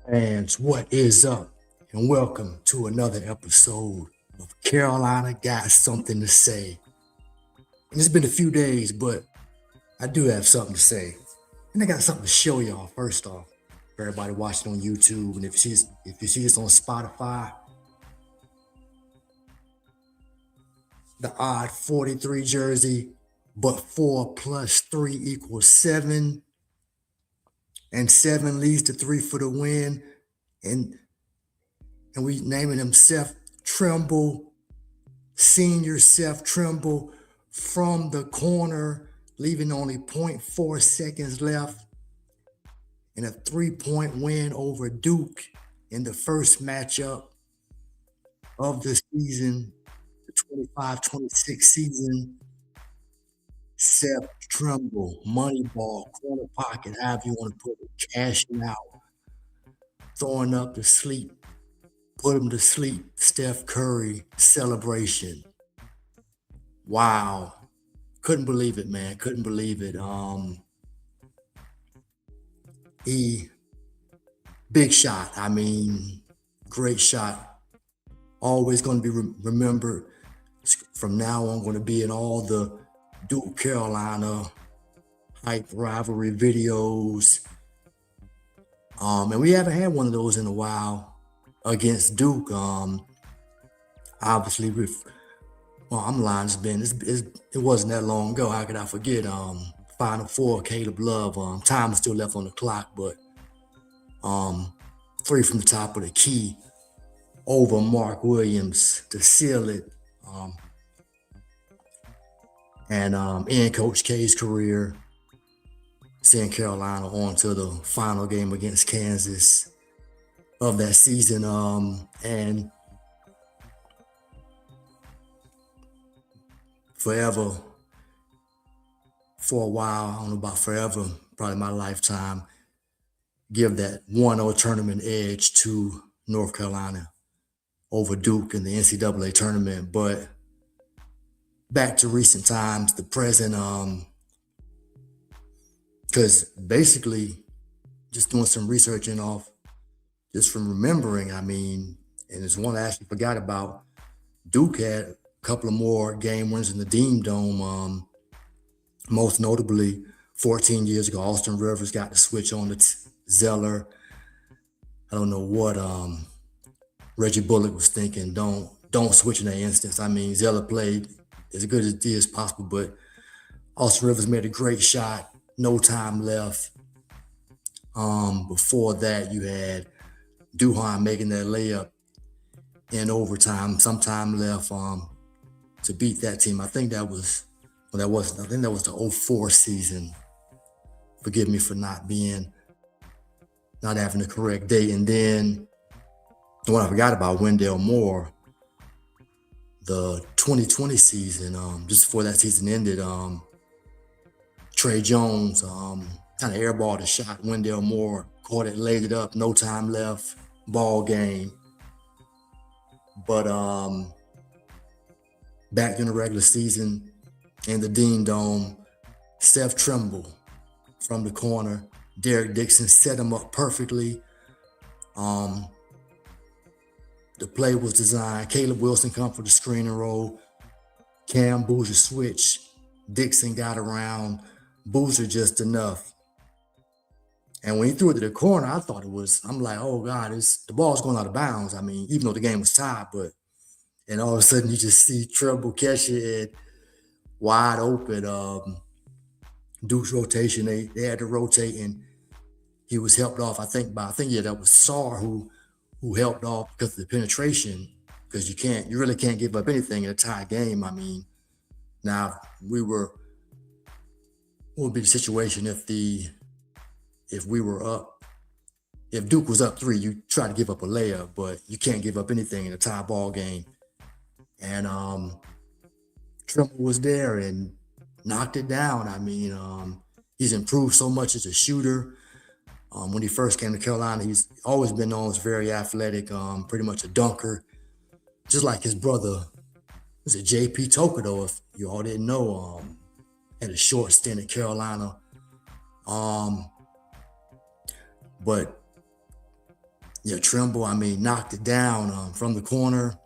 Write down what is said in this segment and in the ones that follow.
Fans, what is up? And welcome to another episode of Carolina Got Something to Say. And it's been a few days, but I do have something to say. And I got something to show y'all first off. For everybody watching on YouTube, and if you see this on Spotify, the odd 43 jersey, but 4 plus 3 equals 7, and 7 leads to 3 for the win. And we naming him Seth Trimble, senior Seth Trimble, from the corner, leaving only zero point 0.4 seconds left in a 3-point win over Duke in the first matchup of the season, the 25-26 season. Seth Trimble, money ball, corner pocket, however you want to put it, cashing out, throwing up to sleep, put him to sleep. Steph Curry celebration. Wow. Couldn't believe it, man. Couldn't believe it. He big shot. I mean, great shot. Always going to be remembered. From now on, going to be in all the Duke Carolina hype rivalry videos. And we haven't had one of those in a while against Duke. Obviously, I'm lying. It wasn't that long ago. How could I forget? Final Four, Caleb Love. Time is still left on the clock, but 3 from the top of the key over Mark Williams to seal it. And end Coach K's career, seeing Carolina on to the final game against Kansas of that season. And forever, for a while, I don't know about forever, probably my lifetime, give that 1-0 tournament edge to North Carolina over Duke in the NCAA tournament. But back to recent times, the present, because basically just doing some researching off, just from remembering, I mean, and there's one I actually forgot about. Duke had a couple of more game wins in the Dean Dome. Most notably, 14 years ago, Austin Rivers got the switch on to Zeller. I don't know what Reggie Bullock was thinking. Don't switch in that instance. I mean, Zeller played as good as it is possible, but Austin Rivers made a great shot. No time left. Before that, you had Duhon making that layup in overtime. Some time left to beat that team. I think that was the 04 season. Forgive me for not having the correct date. And then the one I forgot about, Wendell Moore, the 2020 season, just before that season ended, Trey Jones kind of airballed a shot. Wendell Moore caught it, laid it up, no time left, ball game. But back in the regular season in the Dean Dome, Seth Trimble from the corner, Derek Dixon set him up perfectly. The play was designed. Caleb Wilson come for the screen and roll. Cam Boozer switch. Dixon got around. Boozer just enough. And when he threw it to the corner, I'm like, oh God, the ball's going out of bounds. I mean, even though the game was tied, and all of a sudden you just see Trimble catch it wide open. Duke's rotation, they had to rotate, and he was helped off, that was Sarr who helped off because of the penetration, because you really can't give up anything in a tie game. I mean, now what would be the situation if we were up? If Duke was up 3, you try to give up a layup, but you can't give up anything in a tie ball game. And Trimble was there and knocked it down. I mean, he's improved so much as a shooter. When he first came to Carolina, he's always been known as very athletic, pretty much a dunker, just like his brother. Was it J.P. Tokoto, if you all didn't know, had a short stint at Carolina. But Yeah, Trimble, I mean, knocked it down from the corner,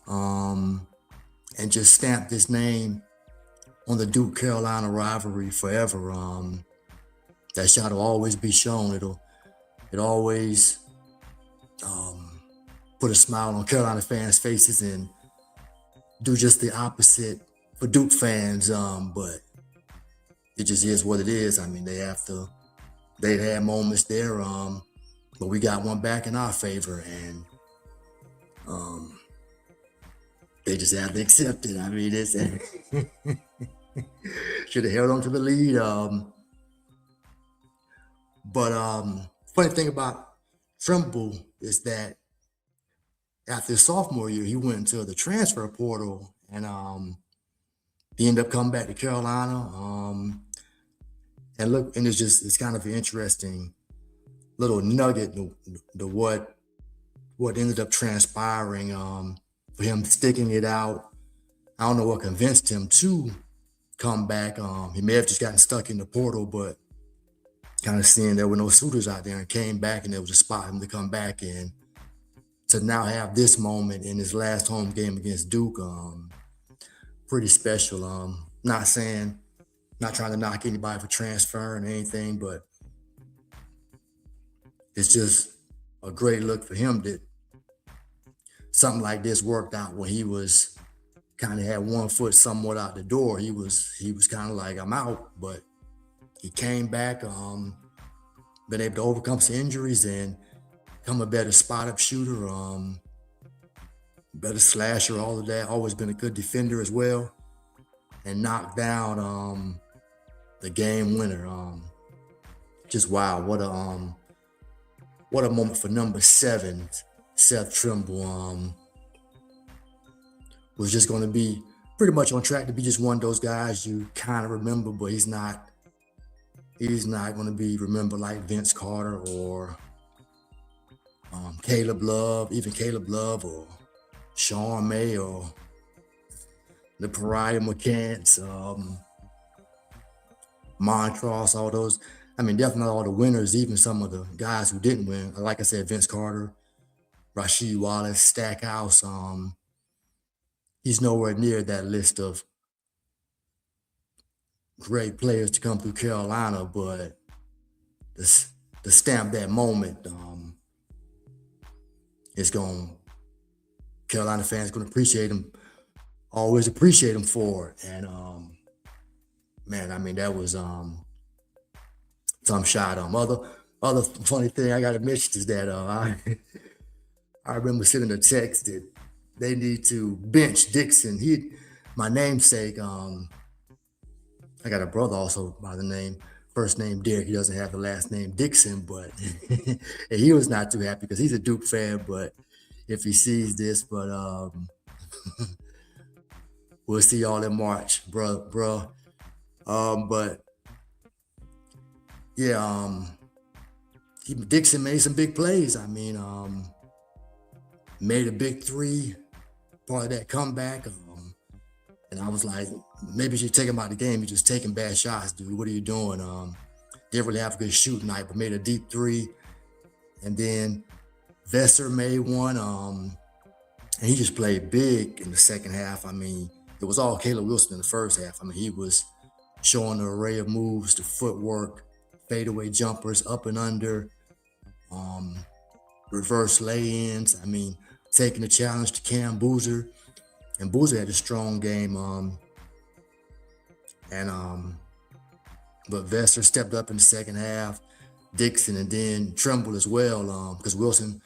and just stamped his name on the Duke Carolina rivalry forever. That shot will always be shown. It always put a smile on Carolina fans' faces and do just the opposite for Duke fans. But it just is what it is. I mean, they've had moments there, but we got one back in our favor, and they just have to accept it. I mean, it's should have held on to the lead. But funny thing about Trimble is that after his sophomore year, he went into the transfer portal, and he ended up coming back to Carolina. And look, and it's kind of an interesting little nugget to what ended up transpiring for him sticking it out. I don't know what convinced him to come back. He may have just gotten stuck in the portal, but kind of seeing there were no suitors out there and came back, and there was a spot for him to come back in. To now have this moment in his last home game against Duke, pretty special. Not trying to knock anybody for transferring or anything, but it's just a great look for him that something like this worked out when he was kind of had one foot somewhat out the door. He was kind of like, I'm out, but he came back, been able to overcome some injuries and become a better spot up shooter, better slasher, all of that. Always been a good defender as well, and knocked down the game winner. Just wow, what a moment for number 7, Seth Trimble. Was just going to be pretty much on track to be just one of those guys you kind of remember, but he's not going to be remembered like Vince Carter or Caleb Love or Sean May or the Pariah McCants, Montross, all those. I mean, definitely not all the winners, even some of the guys who didn't win. Like I said, Vince Carter, Rasheed Wallace, Stackhouse. He's nowhere near that list of great players to come through Carolina, but to stamp that moment, it's going Carolina fans going to appreciate him, always appreciate him for it. And man, I mean, that was some shot. Other funny thing I got to mention is that I remember sending a text that they need to bench Dixon. My namesake. I got a brother also by the name, first name Derek. He doesn't have the last name Dixon, but and he was not too happy because he's a Duke fan. But if he sees this, but we'll see y'all in March, bro. But yeah, Dixon made some big plays. I mean, made a big three, part of that comeback. And I was like, maybe you should take him out of the game. You're just taking bad shots, dude. What are you doing? Didn't really have a good shooting night, but made a deep three. And then Vesser made one. And he just played big in the second half. I mean, it was all Caleb Wilson in the first half. I mean, he was showing an array of moves, the footwork, fadeaway jumpers, up and under, reverse lay-ins. I mean, taking the challenge to Cam Boozer. And Boozer had a strong game. But Vesser stepped up in the second half, Dixon, and then Trimble as well, because Wilson,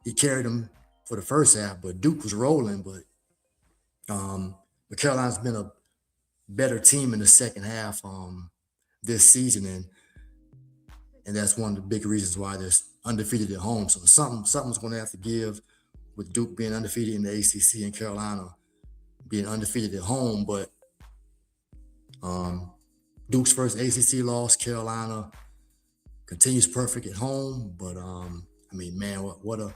he carried him for the first half, but Duke was rolling. But Carolina's been a better team in the second half this season, and that's one of the big reasons why they're undefeated at home. So something's going to have to give with Duke being undefeated in the ACC and Carolina being undefeated at home. But Duke's first ACC loss, Carolina continues perfect at home. But I mean, man, what a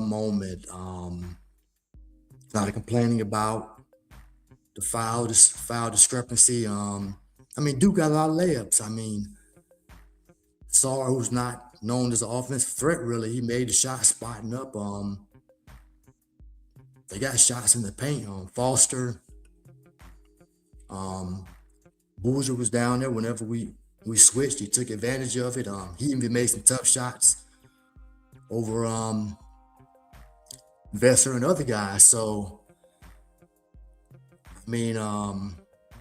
moment. A lot of complaining about the foul discrepancy. I mean, Duke got a lot of layups. I mean, Sar, who's not known as an offensive threat, really. He made the shot spotting up. They got shots in the paint. Foster, um, Boozer was down there whenever we switched. He took advantage of it. He even made some tough shots over Vesser and other guys. So, I mean,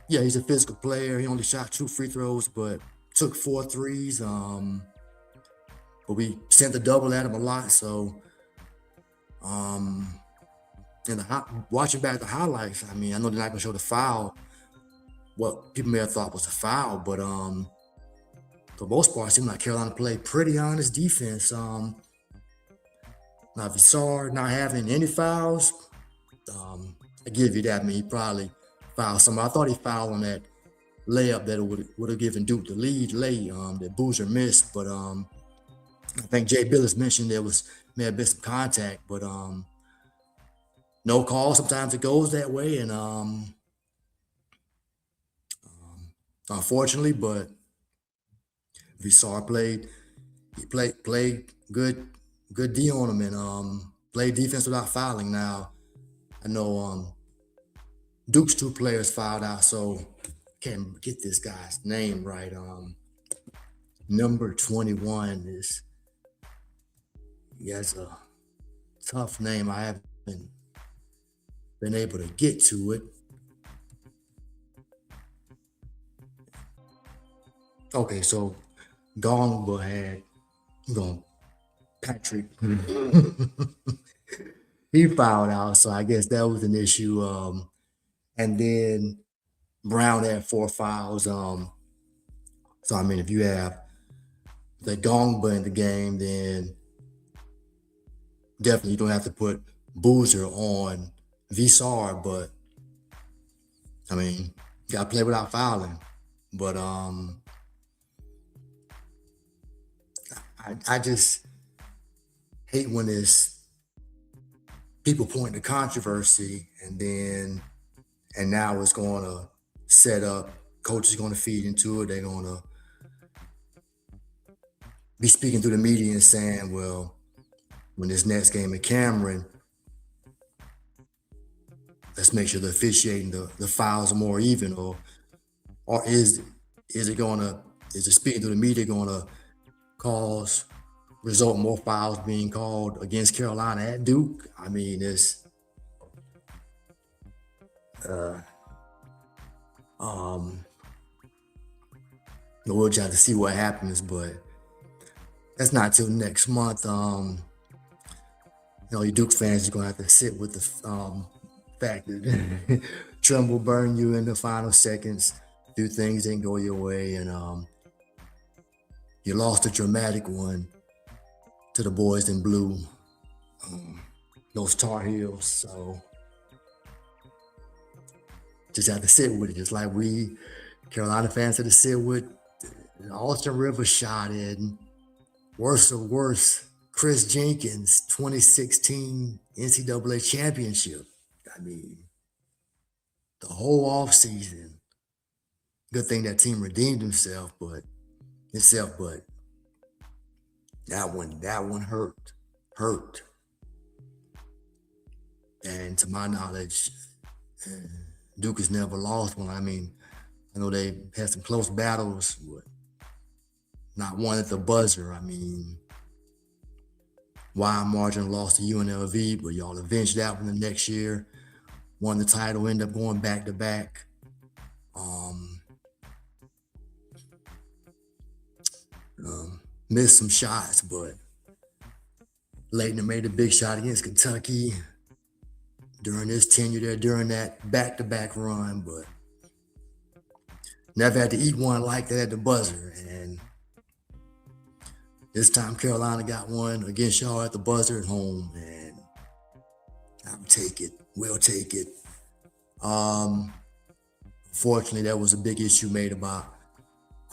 yeah, he's a physical player. He only shot 2 free throws, but took 4 threes. But we sent the double at him a lot. So, and watching back the highlights, I mean, I know they're not gonna show the foul, what people may have thought was a foul, but for the most part, it seemed like Carolina played pretty honest defense. Now Visar not having any fouls, I give you that. I mean, he probably fouled somebody. I thought he fouled on that layup that would have given Duke the lead late, that Boozer missed. But I think Jay Billis mentioned may have been some contact, but no call. Sometimes it goes that way, and unfortunately, but Visar played good D on him, and played defense without fouling. Now I know Duke's 2 players fouled out, so I can't get this guy's name right. Number 21 he has a tough name. I haven't been able to get to it. Okay, so Gongba had Patrick. He fouled out, so I guess that was an issue. And then Brown had 4 fouls. So I mean, if you have the Gongba in the game, then definitely you don't have to put Boozer on Visar, but I mean, you gotta play without fouling. But I just hate when it's people point to controversy and now it's going to set up, coach is going to feed into it. They're going to be speaking through the media and saying, well, when this next game at Cameron, let's make sure the officiating, the fouls are more even, or is it speaking through the media going to result in more fouls being called against Carolina at Duke? I mean, we'll just have to see what happens, but that's not till next month. You Duke fans are gonna have to sit with the fact that Trimble burned you in the final seconds. Few things didn't go your way, and you lost a dramatic one to the boys in blue, those Tar Heels. So just have to sit with it, just like we Carolina fans had to sit with the Austin Rivers shot in. Worse of worse, Chris Jenkins, 2016 NCAA championship. I mean, the whole offseason. Good thing that team redeemed itself, but that one hurt. And to my knowledge, Duke has never lost one. I mean, I know they had some close battles, but not one at the buzzer. I mean, wide margin lost to UNLV, but y'all avenged that one the next year. Won the title, ended up going back to back. Missed some shots, but Leitner made a big shot against Kentucky during his tenure there, during that back-to-back run, but never had to eat one like that at the buzzer. And this time Carolina got one against y'all at the buzzer at home, and I'll take it. We'll take it. Fortunately, that was a big issue made about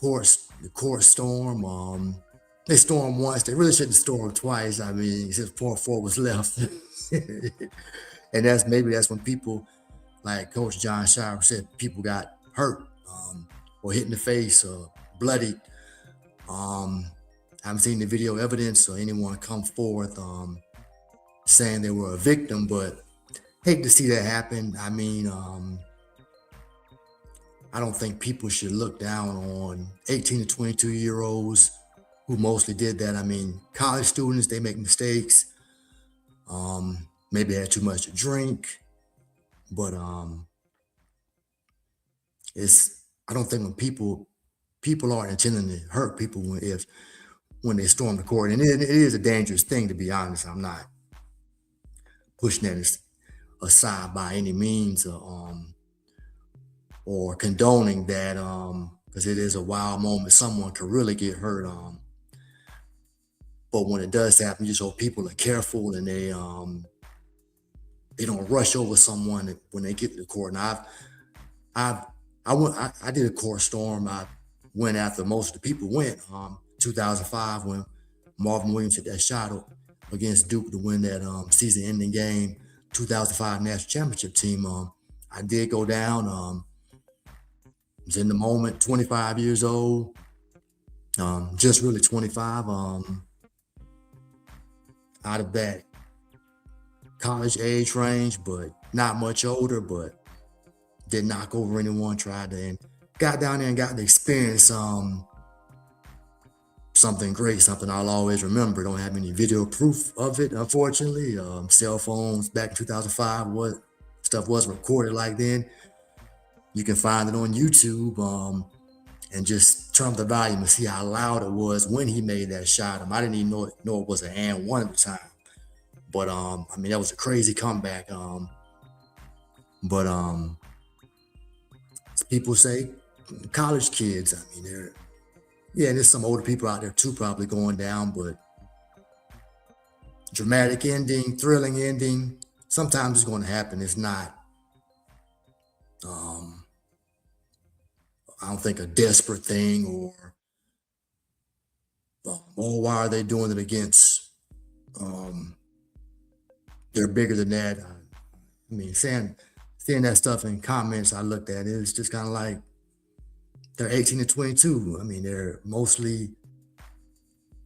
the court storm. They stormed once. They really shouldn't storm twice. I mean, since 4-4 was left. And that's when people, like Coach John Shire said, people got hurt or hit in the face or bloodied. I haven't seen the video evidence or anyone come forth saying they were a victim, but hate to see that happen. I mean, I don't think people should look down on 18 to 22-year-olds who mostly did that. I mean, college students, they make mistakes. Maybe had too much to drink, but it's I don't think when people aren't intending to hurt people when they storm the court, and it is a dangerous thing, to be honest. I'm not pushing that aside by any means, or condoning that, because it is a wild moment. Someone could really get hurt. But when it does happen, you just hope people are careful and they don't rush over someone when they get to the court. And I did a court storm. I went after most of the people went. 2005 when Marvin Williams hit that shot against Duke to win that season-ending game. 2005 national championship team. I did go down. Was in the moment, 25 years old, just really 25. Out of that college age range, but not much older, but did knock over anyone, tried to, and got down there and got to experience something great, something I'll always remember. Don't have any video proof of it, unfortunately. Cell phones back in 2005, stuff wasn't recorded like then. You can find it on YouTube, and just turn up the volume and see how loud it was when he made that shot. I didn't even know it was an and one at the time. But I mean, that was a crazy comeback. But as people say, college kids, I mean, there's some older people out there too probably going down, but dramatic ending, thrilling ending, sometimes it's going to happen. It's not, I don't think, a desperate thing, or why are they doing it against, they're bigger than that. I mean, seeing that stuff in comments, I looked at it, it's just kind of like, they're 18 to 22. I mean, they're mostly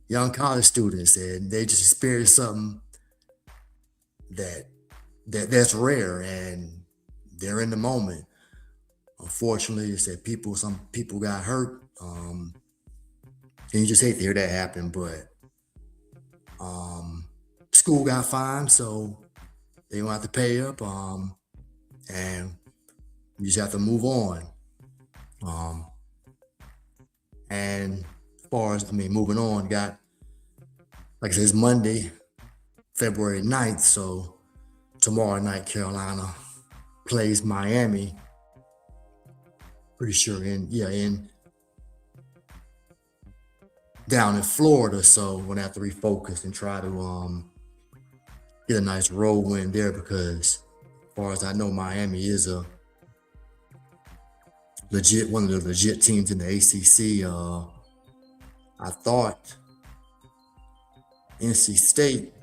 young college students, and they just experienced something that's rare, and they're in the moment. Unfortunately, it's that some people got hurt, and you just hate to hear that happen. But school got fined, so they don't have to pay up, and you just have to move on. And as far as, moving on, like I said, it's Monday, February 9th, so tomorrow night Carolina plays Miami. Pretty sure in down in Florida, so we're gonna have to refocus and try to get a nice road win there, because as far as I know, Miami is one of the legit teams in the ACC. I thought NC State,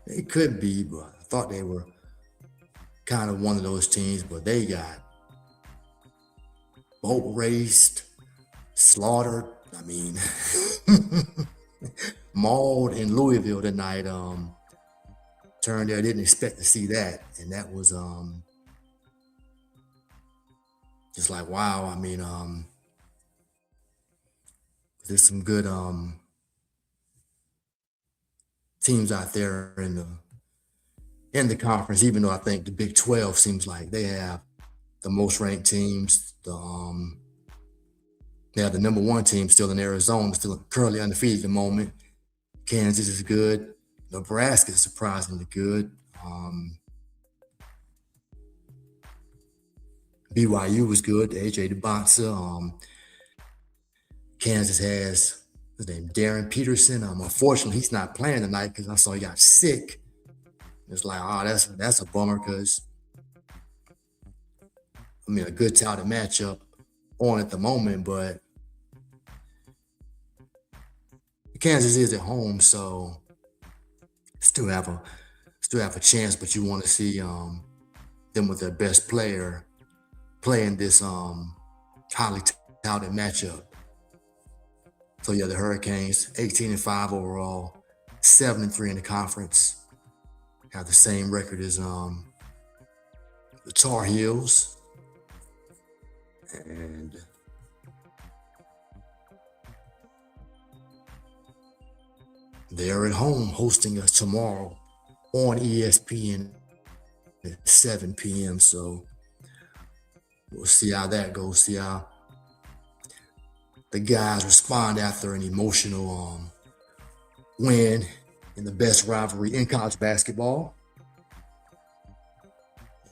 they could be, but I thought they were kind of one of those teams, but they got boat raced, slaughtered. I mean, mauled in Louisville tonight. Turned there, didn't expect to see that, and that was just like, wow. I mean, there's some good teams out there in the conference, even though I think the Big 12 seems like they have the most ranked teams. They have the number one team still in Arizona, still currently undefeated at the moment. Kansas is good. Nebraska is surprisingly good. BYU was good. AJ DeBonsa. Kansas has his name, Darren Peterson. Unfortunately, he's not playing tonight because I saw he got sick. It's like, that's a bummer, because a good talented matchup on at the moment, but Kansas is at home, so still have a chance. But you want to see them with their best player playing this highly talented matchup. So yeah, the Hurricanes, 18-5 overall, 7-3 in the conference, have the same record as the Tar Heels, and they're at home hosting us tomorrow on ESPN at 7 p.m. So we'll see how that goes. See how the guys respond after an emotional win in the best rivalry in college basketball.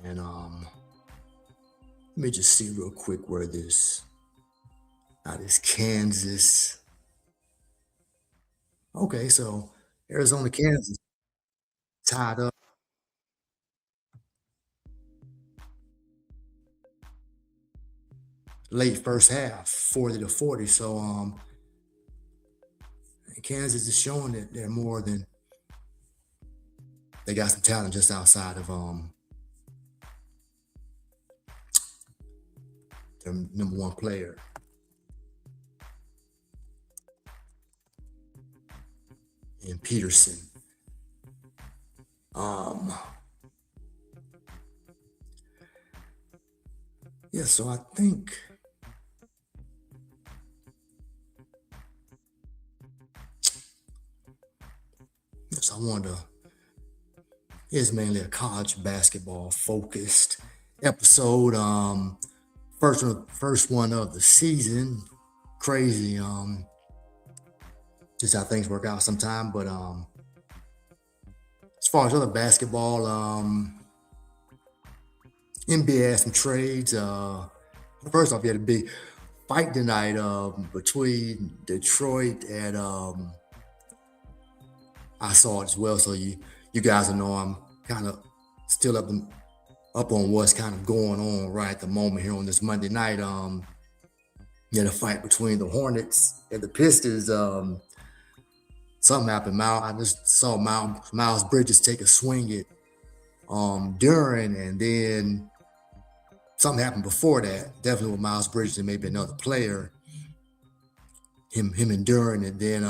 And let me just see real quick where this Kansas. Okay, so Arizona, Kansas tied up late first half, 40-40. So Kansas is showing that they're more than they got some talent just outside of their number one player. And Peterson. Yeah, so I think yes, I wonder. It's mainly a college basketball focused episode. First one of the season. Crazy. Just how things work out sometime. But as far as other basketball, NBA had some trades. First off, you had a big fight tonight between Detroit and I saw it as well. So you guys will know I'm kind of still up on what's kind of going on right at the moment here on this Monday night. You had a fight between the Hornets and the Pistons. Something happened. I just saw Miles Bridges take a swing at Duran, and then something happened before that. Definitely with Miles Bridges and maybe another player. Him and Duran, and then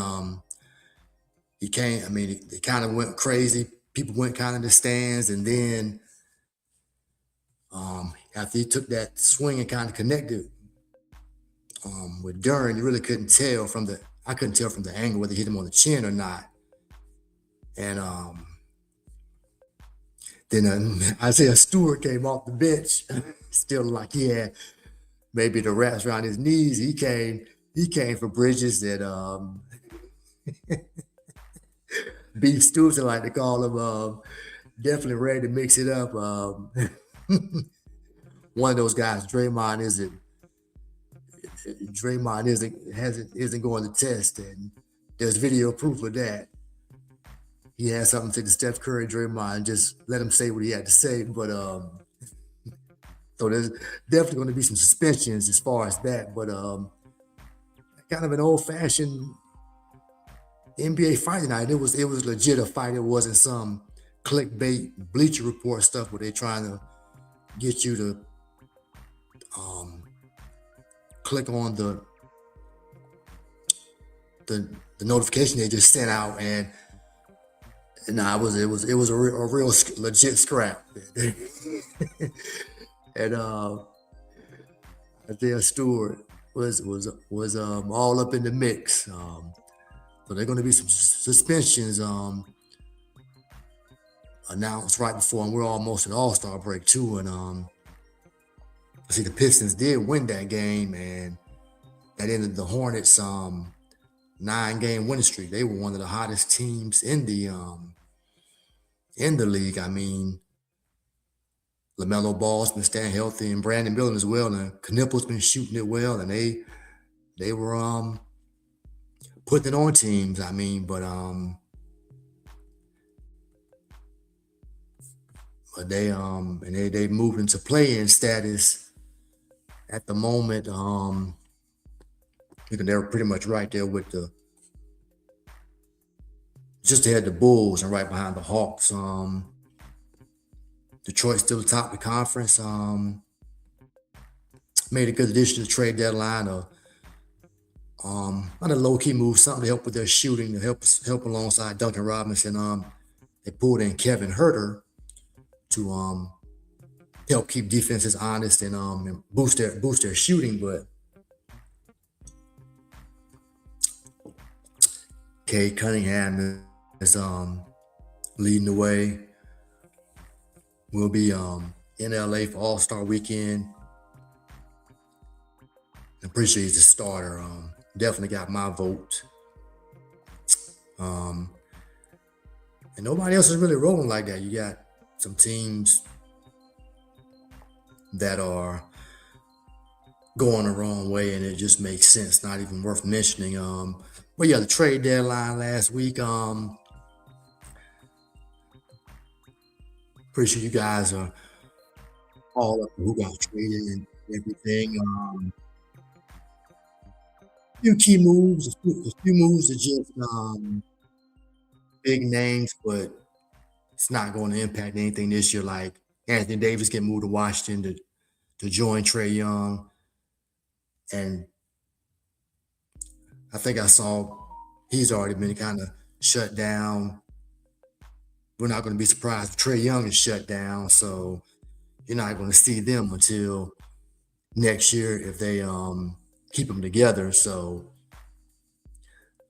he came. I mean, they kind of went crazy. People went kind of in the stands, and then after he took that swing and kind of connected with Duran, you really couldn't tell I couldn't tell from the angle whether he hit him on the chin or not. And then Isaiah Stewart came off the bench, still like he had maybe the wraps around his knees. He came for Bridges that Beef Stews, I like to call him, definitely ready to mix it up. One of those guys, Draymond isn't going to test, and there's video proof of that. He had something to the Steph Curry, Draymond, just let him say what he had to say. But so there's definitely going to be some suspensions as far as that. But kind of an old-fashioned NBA fight tonight. It was legit a fight. It wasn't some clickbait Bleacher Report stuff where they're trying to get you to click on the notification they just sent out, and nah, it was a real legit scrap. And Isaiah Stewart was all up in the mix. So there are going to be some suspensions announced right before, and we're almost at All-Star break too. And see, the Pistons did win that game, and that ended the Hornets 9-game winning streak. They were one of the hottest teams in the league. I mean, LaMelo Ball's been staying healthy, and Brandon Miller as well, and Knipple's been shooting it well, and they were putting it on teams. I mean, but they moved into play-in status at the moment. They were pretty much right there with just ahead the Bulls and right behind the Hawks. Detroit still atop the conference. Made a good addition to the trade deadline. Not a low key move, something to help with their shooting, to help alongside Duncan Robinson. They pulled in Kevin Herter to help keep defenses honest and boost their shooting. But Cade Cunningham is leading the way. We'll be in LA for All-Star Weekend. I'm pretty sure he's the starter. Definitely got my vote. And nobody else is really rolling like that. You got some teams that are going the wrong way, and it just makes sense. Not even worth mentioning. But yeah, the trade deadline last week. Pretty sure you guys are all up to who got traded and everything. A few moves are just big names, but it's not going to impact anything this year. Like Anthony Davis getting moved to Washington to join Trey Young, and I think I saw he's already been kind of shut down. We're not going to be surprised if Trey Young is shut down, so you're not going to see them until next year if they keep them together. So,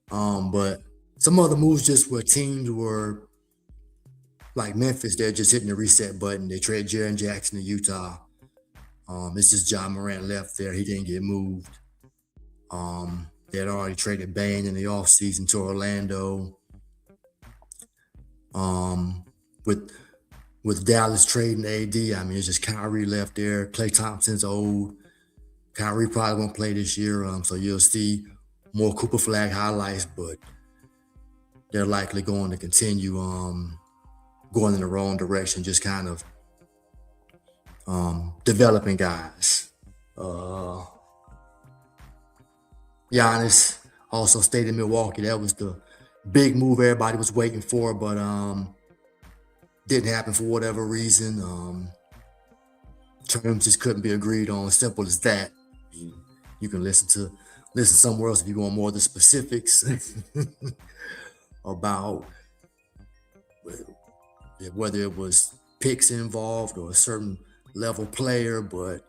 but some other moves just where teams were like Memphis, they're just hitting the reset button. They trade Jaren Jackson to Utah. It's just John Morant left there. He didn't get moved. They had already traded Bane in the offseason to Orlando. With Dallas trading AD, I mean, it's just Kyrie left there. Klay Thompson's old. Kyrie probably won't play this year, so you'll see more Cooper Flag highlights, but they're likely going to continue going in the wrong direction, just kind of developing guys. Giannis also stayed in Milwaukee. That was the big move everybody was waiting for, but didn't happen for whatever reason. Terms just couldn't be agreed on. Simple as that. You can listen somewhere else if you want more of the specifics about whether it was picks involved or a certain level player, but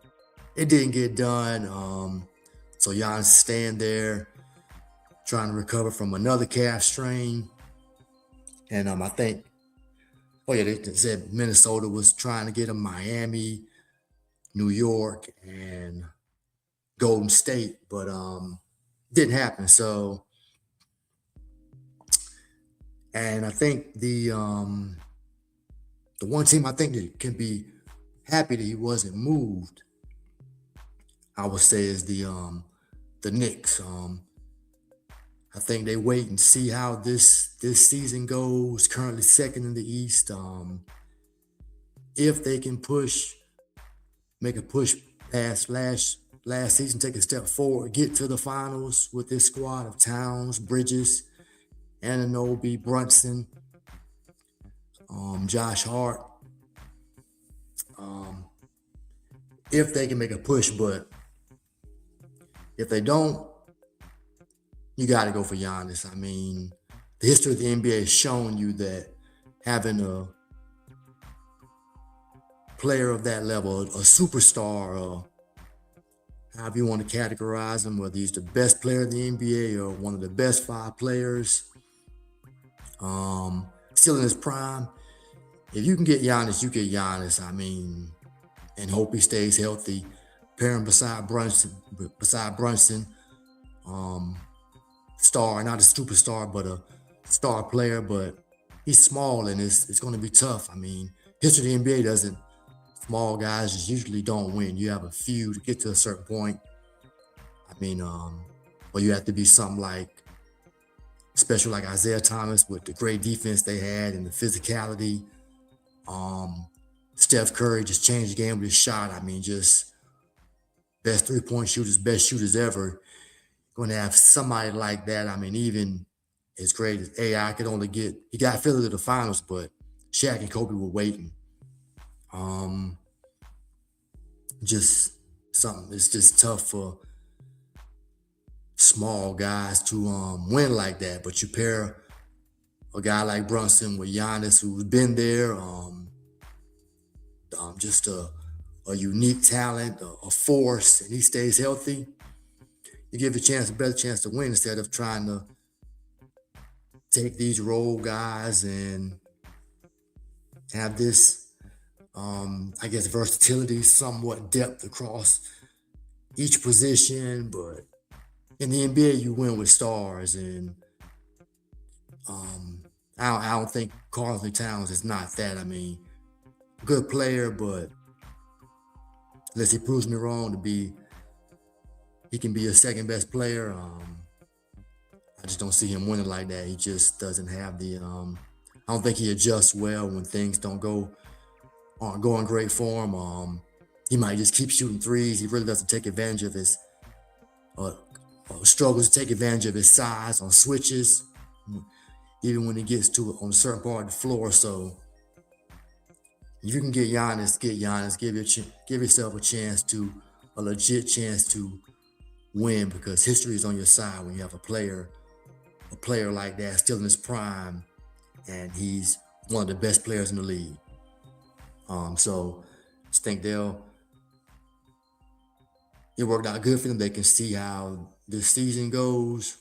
it didn't get done. So Giannis staying there, trying to recover from another calf strain. And I think, they said Minnesota was trying to get him, Miami, New York, and Golden State, but didn't happen. So, and I think the one team I think that can be happy that he wasn't moved, I would say, is the Knicks. I think they wait and see how this season goes. Currently second in the East. If they can make a push past last season, take a step forward, get to the finals with this squad of Towns, Bridges, Anunoby, Brunson, Josh Hart. If they can make a push, but if they don't, you got to go for Giannis. I mean, the history of the NBA has shown you that having a player of that level, a superstar, or however you want to categorize him, whether he's the best player in the NBA or one of the best 5 players, still in his prime, if you can get Giannis, you get Giannis. I mean, and hope he stays healthy. Pair him beside Brunson, star, not a superstar, but a star player, but he's small and it's going to be tough. I mean, history of the NBA doesn't, small guys just usually don't win. You have a few to get to a certain point. I mean, or you have to be something like special like Isaiah Thomas with the great defense they had and the physicality. Steph Curry just changed the game with his shot. I mean, just best 3-point shooters, best shooters ever. Going to have somebody like that. I mean, even as great as AI could only get, he got Philly to the finals, but Shaq and Kobe were waiting. Just something. It's just tough for small guys to win like that. But you pair a guy like Brunson with Giannis, who's been there, just a unique talent, a force, and he stays healthy. You give a better chance to win instead of trying to take these role guys and have this, I guess, versatility, somewhat depth across each position. But in the NBA, you win with stars, and I don't think Karl Towns is not that. I mean, good player, but unless he proves me wrong he can be a second best player. I just don't see him winning like that. He just doesn't have the. I don't think he adjusts well when things aren't going great for him. He might just keep shooting threes. He really doesn't take advantage of his uh, struggles to take advantage of his size on switches, even when he gets to it on a certain part of the floor. So if you can get Giannis, get Giannis. Give yourself a legit chance to win, because history is on your side when you have a player like that still in his prime, and he's one of the best players in the league. So I just think it worked out good for them. They can see how this season goes.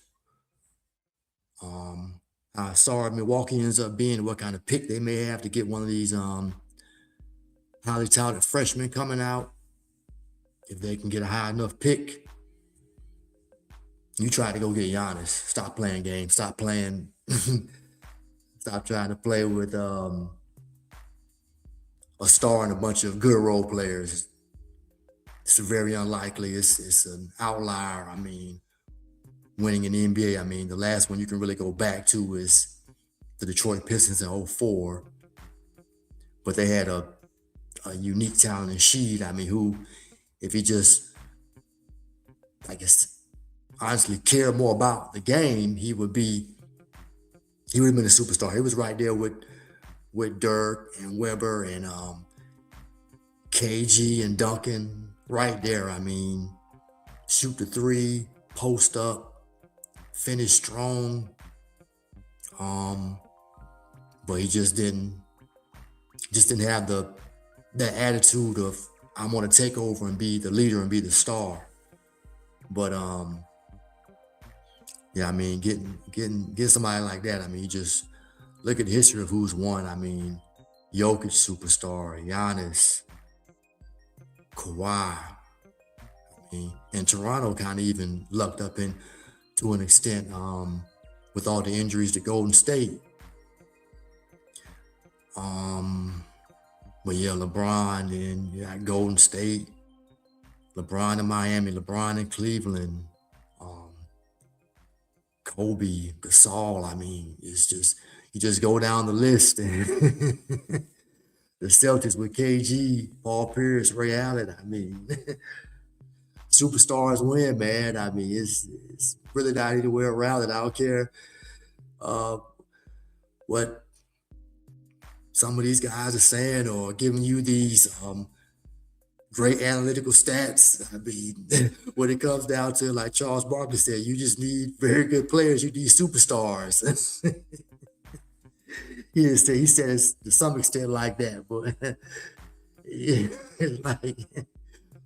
How sorry Milwaukee ends up being, what kind of pick they may have to get one of these highly talented freshmen coming out. If they can get a high enough pick, you try to go get Giannis. Stop playing games. Stop playing. Stop trying to play with a star and a bunch of good role players. It's very unlikely. It's an outlier. I mean, winning in the NBA. I mean, the last one you can really go back to is the Detroit Pistons in 2004. But they had a unique talent in Sheed. I mean, who, if he just, I guess, honestly cared more about the game, he would have been a superstar. He was right there with Dirk and Weber and KG and Duncan, right there. I mean, shoot the three, post up, finish strong. But he just didn't have that attitude of, I want to take over and be the leader and be the star. But yeah, I mean, getting somebody like that. I mean, you just look at the history of who's won. I mean, Jokic superstar, Giannis, Kawhi. I mean, and Toronto kind of even lucked up to an extent with all the injuries to Golden State. But yeah, LeBron and you got Golden State, LeBron in Miami, LeBron in Cleveland, Kobe, Gasol. I mean, it's just, you just go down the list and the Celtics with KG, Paul Pierce, Ray Allen. I mean, superstars win, man. I mean, it's really not anywhere around it. I don't care what some of these guys are saying or giving you these great analytical stats. I mean, when it comes down to, like Charles Barkley said, you just need very good players. You need superstars. He said it's to some extent like that, but yeah, it's like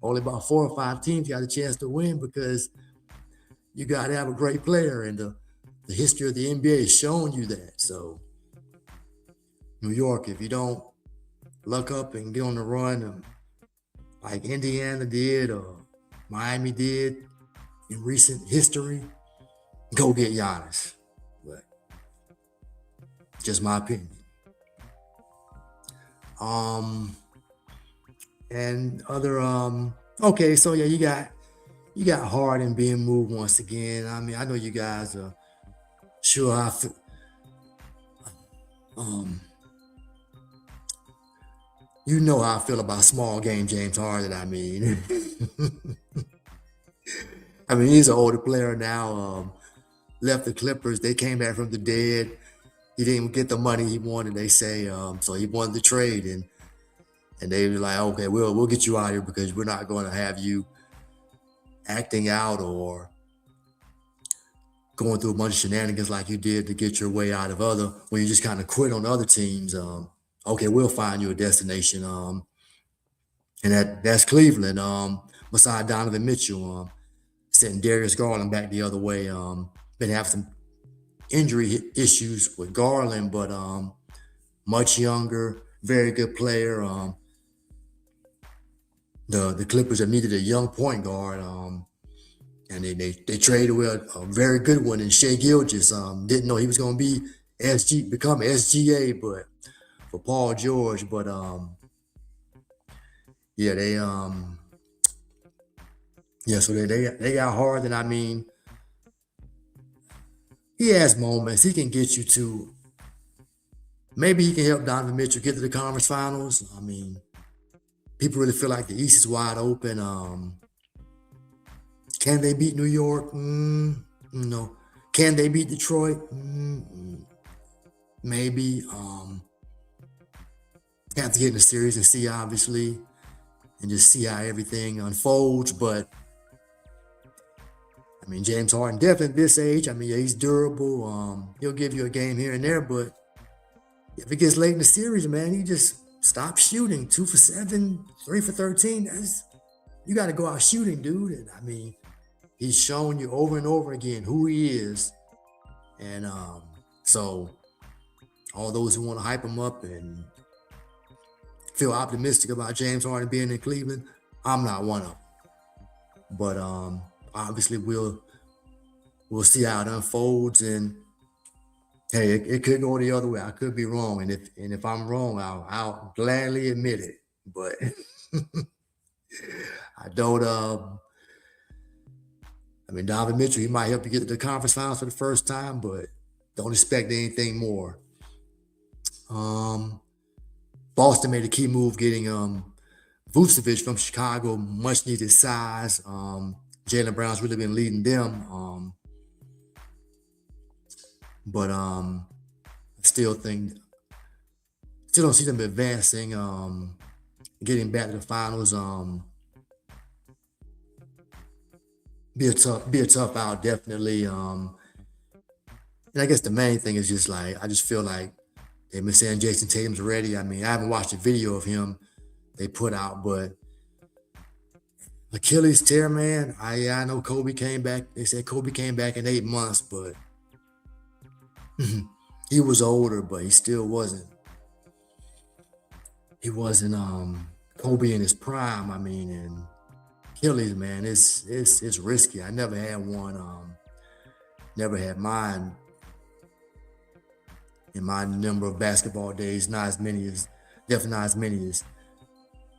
only about 4 or 5 teams got a chance to win, because you got to have a great player, and the history of the NBA has shown you that. So New York, if you don't luck up and get on the run like Indiana did or Miami did in recent history, go get Giannis. But just my opinion. And other okay, so yeah, you got Harden being moved once again. I mean, I know you guys are sure I feel, you know how I feel about small game James Harden. I mean, I mean, he's an older player now. Left the Clippers. They came back from the dead. He didn't even get the money he wanted, they say. So he wanted the trade, and they were like, okay, we'll get you out here because we're not going to have you acting out or going through a bunch of shenanigans like you did to get your way out of other, when you just kind of quit on other teams. Okay, we'll find you a destination. And that's Cleveland. Beside Donovan Mitchell, sending Darius Garland back the other way. Been having some injury issues with Garland, but much younger, very good player. The Clippers have needed a young point guard. And they traded with a very good one in Shai Gilgeous. Didn't know he was going to be become SGA, but for Paul George. But yeah, so they got Harden. I mean, he has moments. He can get you to, maybe he can help Donovan Mitchell get to the conference finals. I mean, people really feel like the East is wide open. Can they beat New York? No. Can they beat Detroit? Maybe. Have to get in the series and see, obviously, and just see how everything unfolds. But I mean, James Harden definitely at this age. I mean, yeah, he's durable. He'll give you a game here and there, but if it gets late in the series, man, he just stops shooting. 2 for 7, 3 for 13. You got to go out shooting, dude. And I mean, he's shown you over and over again who he is. And so all those who want to hype him up and feel optimistic about James Harden being in Cleveland, I'm not one of them. But obviously we'll see how it unfolds. And hey, it could go the other way. I could be wrong. And if I'm wrong, I'll gladly admit it. But I don't I mean, Donovan Mitchell, he might help you get to the conference finals for the first time, but don't expect anything more. Boston made a key move getting Vucevic from Chicago, much needed size. Jaylen Brown's really been leading them. But I still don't see them advancing, getting back to the finals. Be a tough out, definitely. And I guess the main thing is just like, I just feel like they've been saying Jason Tatum's ready. I mean, I haven't watched a video of him they put out, but Achilles tear, man. I know Kobe came back. They said Kobe came back in 8 months, but he was older, but he still wasn't. He wasn't Kobe in his prime. I mean, and Achilles, man, it's risky. I never had one. Never had mine in my number of basketball days. Definitely not as many as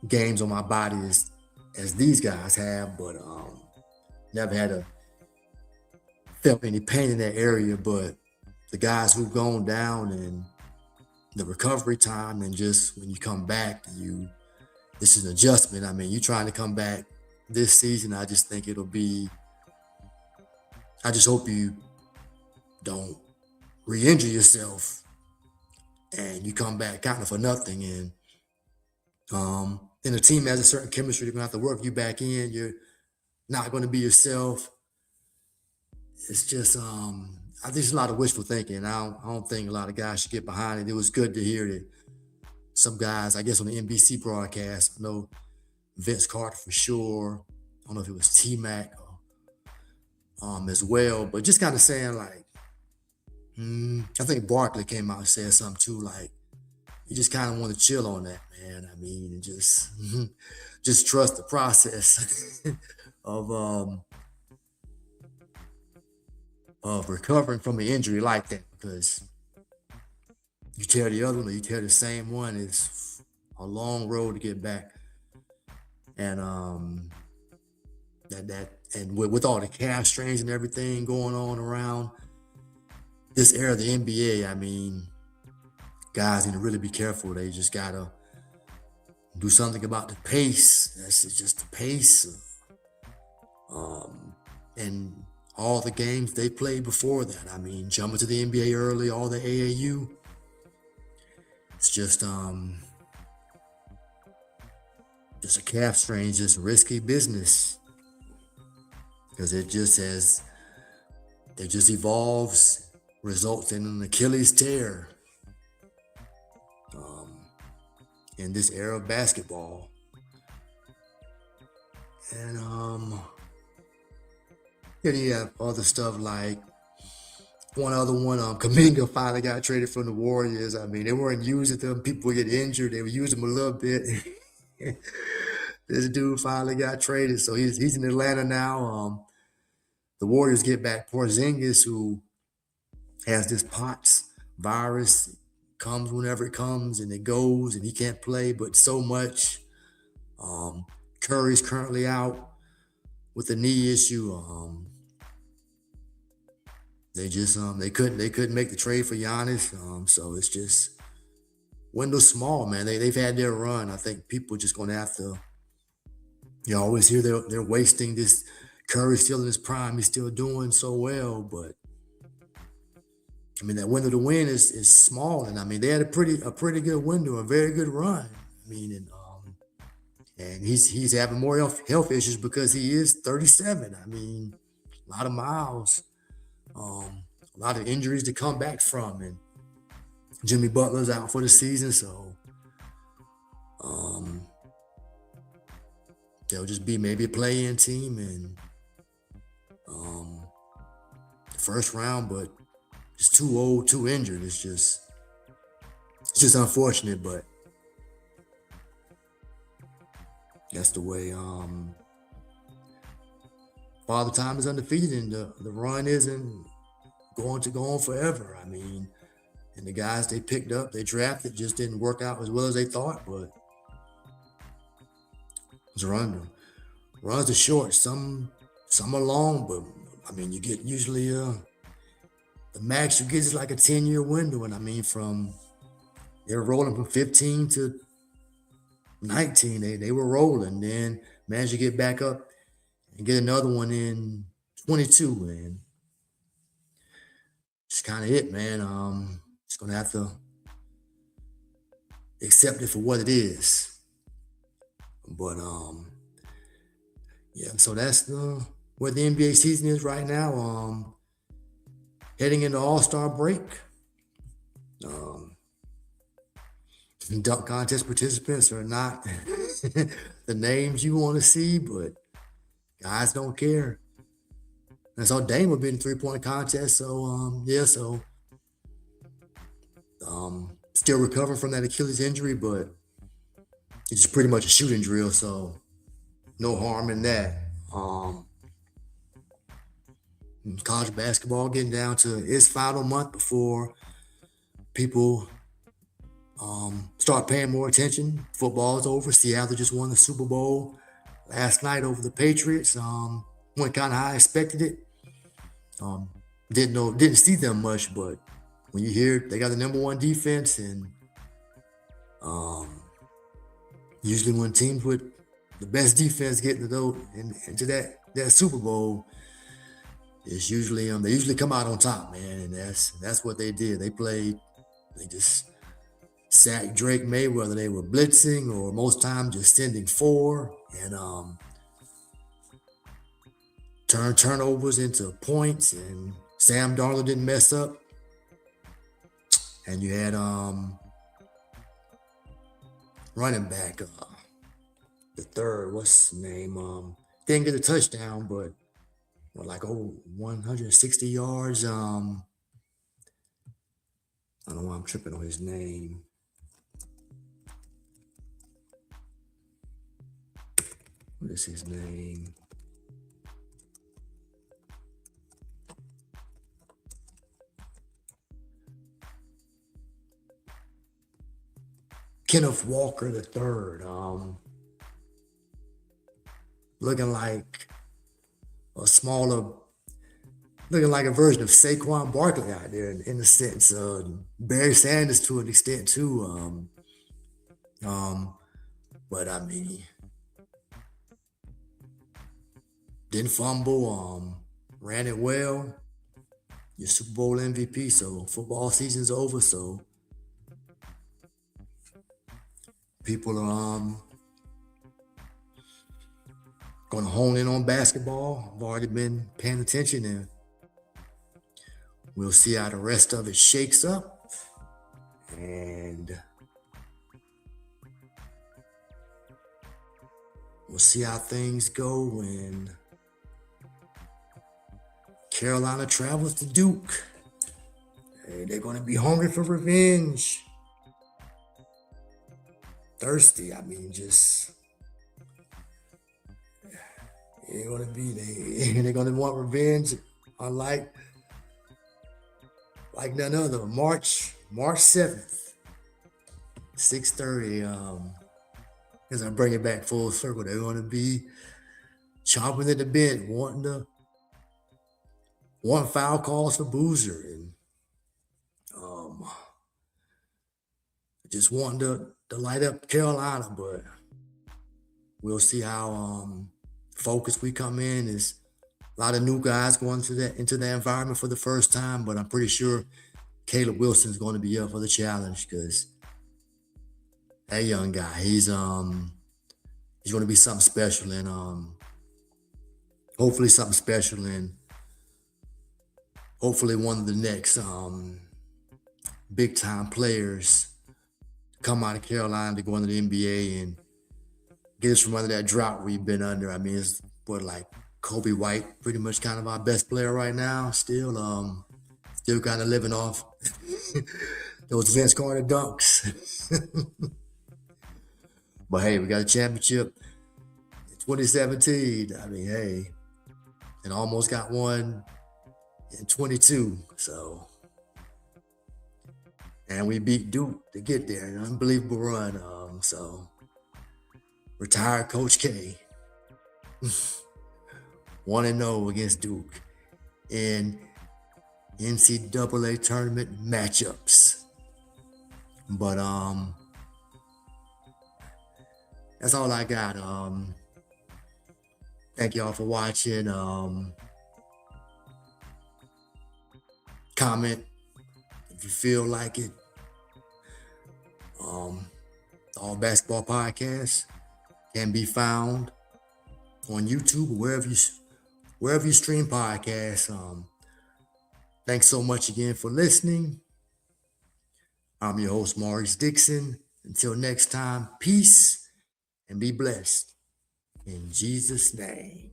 games on my body as these guys have. But never had felt any pain in that area. But the guys who've gone down and the recovery time, and just when you come back, this is an adjustment. I mean, you trying to come back this season, I just think I just hope you don't re-injure yourself and you come back kind of for nothing. And the team has a certain chemistry. They're going to have to work you back in. You're not going to be yourself. It's just, I think it's a lot of wishful thinking. I don't think a lot of guys should get behind it. It was good to hear that some guys, I guess on the NBC broadcast, I know Vince Carter for sure. I don't know if it was T-Mac as well, but just kind of saying like, I think Barkley came out and said something too, like, you just kind of want to chill on that, man. I mean, and just trust the process of recovering from an injury like that, because you tear the other one or you tear the same one, it's a long road to get back. And and with all the calf strains and everything going on around this era of the NBA, I mean, guys need to really be careful. They just gotta do something about the pace. That's just the pace. And all the games they played before that. I mean, jumping to the NBA early, all the AAU. It's just a calf strain, just risky business. Because it just has It just evolves, results in an Achilles tear in this era of basketball. And then you have other stuff like one other one, Kaminga finally got traded from the Warriors. I mean, they weren't using them. People would get injured. They would use them a little bit. This dude finally got traded, so he's in Atlanta now. The Warriors get back Porzingis, who has this POTS virus, comes whenever it comes and it goes, and he can't play, but so much. Curry's currently out with a knee issue. They couldn't make the trade for Giannis. So it's just window's small, man. They've had their run. I think people are just gonna have to. You always hear they're wasting this. Curry's still in his prime. He's still doing so well, but I mean that window to win is small, and I mean they had a pretty good window, a very good run. I mean, and he's having more health issues because he is 37. I mean, a lot of miles, a lot of injuries to come back from, and Jimmy Butler's out for the season, so they'll just be maybe a play-in team and the first round, but just too old, too injured. It's just unfortunate, but that's the way. Father Time is undefeated, and the run isn't going to go on forever. I mean, and the guys they picked up, they drafted, just didn't work out as well as they thought. But it's runs are short. Some are long, but I mean, you get usually the max you get is like a 10-year window, and I mean they're rolling from 15 to 19. They were rolling, then managed to get back up and get another one in 22, and it's kind of it, man. Just gonna have to accept it for what it is. But yeah. So that's where the NBA season is right now. Heading into All-Star break. Um, Dunk contest participants are not the names you want to see, but guys don't care. And so Dame will be in 3-point contest. So yeah, so still recovering from that Achilles injury, but it's pretty much a shooting drill, so no harm in that. College basketball getting down to its final month before people start paying more attention. Football is over. Seattle just won the Super Bowl last night over the Patriots. Went kind of how I expected it. Didn't see them much, but when you hear they got the number one defense, and usually when teams with the best defense get into that Super Bowl, it's usually they usually come out on top, man, and that's what they did. They just sacked Drake May, whether they were blitzing or most times just sending four, and turn turnovers into points, and Sam Darnold didn't mess up. And you had running back, the third, what's his name? Didn't get a touchdown, but like 160 yards. I don't know why I'm tripping on his name. What is his name? Kenneth Walker the third. Looking like a version of Saquon Barkley out there in the sense. Barry Sanders to an extent too. But I mean, didn't fumble. Ran it well. Your Super Bowl MVP. So football season's over. So people are going to hone in on basketball. I've already been paying attention, and We'll see how the rest of it shakes up. And we'll see how things go when Carolina travels to Duke. Hey, they're going to be hungry for revenge. Thirsty. I mean, just they're going to be they're going to want revenge. Unlike none other. March 7th, 6:30. As I bring it back full circle, they're going to be chomping at the bit, wanting foul calls for Boozer, and just wanting to light up Carolina. But we'll see how focused we come in. Is a lot of new guys going into the environment for the first time, but I'm pretty sure Caleb Wilson's going to be up for the challenge because that young guy, he's going to be something special, and hopefully something special, and hopefully one of the next big time players come out of Carolina to go into the NBA and get us from under that drought we've been under. I mean, it's like Kobe White, pretty much kind of our best player right now. Still kind of living off those Vince Carter dunks. But hey, we got a championship in 2017. I mean, hey, and almost got one in 22. So, and we beat Duke to get there. An unbelievable run. So, retired Coach K. 1-0 against Duke in NCAA tournament matchups. But that's all I got. Thank y'all for watching. Comment if you feel like it. All Basketball Podcasts can be found on YouTube or wherever you stream podcasts. Thanks so much again for listening. I'm your host, Maurice Dixon. Until next time, peace and be blessed. In Jesus' name.